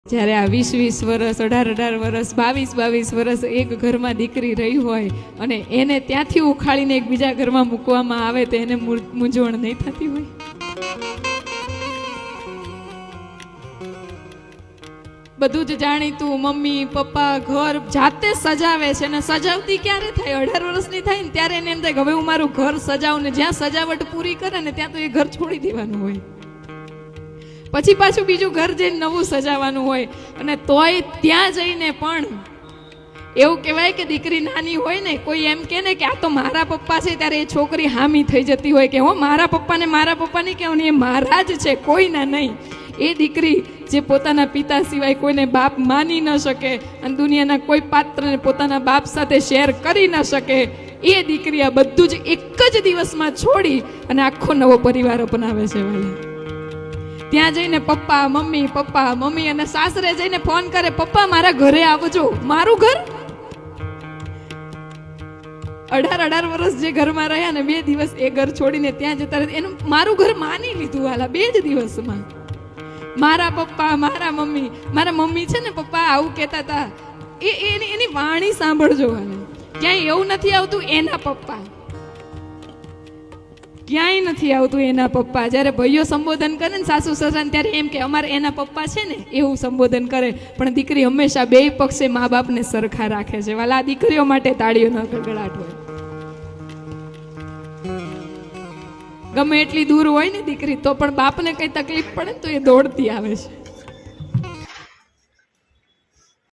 જ્યારે આ 20-20 વર્ષ 18-18 વર્ષ 22-22 વર્ષ એક ઘરમાં દીકરી રહી હોય અને એને ત્યાંથી ઉખાડીને એક બીજા ઘરમાં મૂકવામાં આવે તો એને મૂંઝવણ નહીં થતી હોય? બધું જ જાણીતું મમ્મી પપ્પા ઘર જાતે સજાવે છે અને સજાવતી ક્યારે થાય? 18 વર્ષની થાય ને ત્યારે એને એમ થાય કે હવે હું મારું ઘર સજાવું ને જ્યાં સજાવટ પૂરી કરે ને ત્યાં તો એ ઘર છોડી દેવાનું હોય, પછી પાછું બીજું ઘર જઈને નવું સજાવવાનું હોય. અને તોય ત્યાં જઈને પણ એવું કહેવાય કે દીકરી નાની હોય ને, કોઈ એમ કે ને કે આ તો મારા પપ્પા છે, ત્યારે એ છોકરી હામી થઈ જતી હોય કે હો મારા પપ્પાને નહીં કહેવાનું, એ મારા જ છે, કોઈના નહીં. એ દીકરી જે પોતાના પિતા સિવાય કોઈને બાપ માની ન શકે અને દુનિયાના કોઈ પાત્રને પોતાના બાપ સાથે શેર કરી ન શકે, એ દીકરી આ બધું જ એક જ દિવસમાં છોડી અને આખો નવો પરિવાર અપનાવે છે. ત્યાં જઈને પપ્પા મમ્મી અને સાસરે જઈને ફોન કરે, પપ્પા મારા ઘરે આવજો. મારું ઘર? 18 વર્ષ જે ઘરમાં રહ્યા ને 2 દિવસ એ ઘર છોડીને ત્યાં જતા રહ્યા, એનું મારું ઘર માની લીધું હાલા 2 જ દિવસમાં. મારા પપ્પા મારા મમ્મી છે ને પપ્પા આવું કહેતા હતા, એની વાણી સાંભળજો. ક્યાંય એવું નથી આવતું એના પપ્પા, ક્યાંય નથી આવતું એના પપ્પા. જ્યારે ભાઈઓ સંબોધન કરે ને સાસુ સસરાને ત્યારે એમ કે અમારે એના પપ્પા છે ને, એવું સંબોધન કરે. પણ દીકરી હંમેશા 2 પક્ષે મા બાપને સરખા રાખે છે. વાલા દીકરીઓ માટે તાળીઓનો ગડગડાટ હોય. ગમે એટલી દૂર હોય ને દીકરી તો પણ બાપને કઈ તકલીફ પડે તો એ દોડતી આવે છે.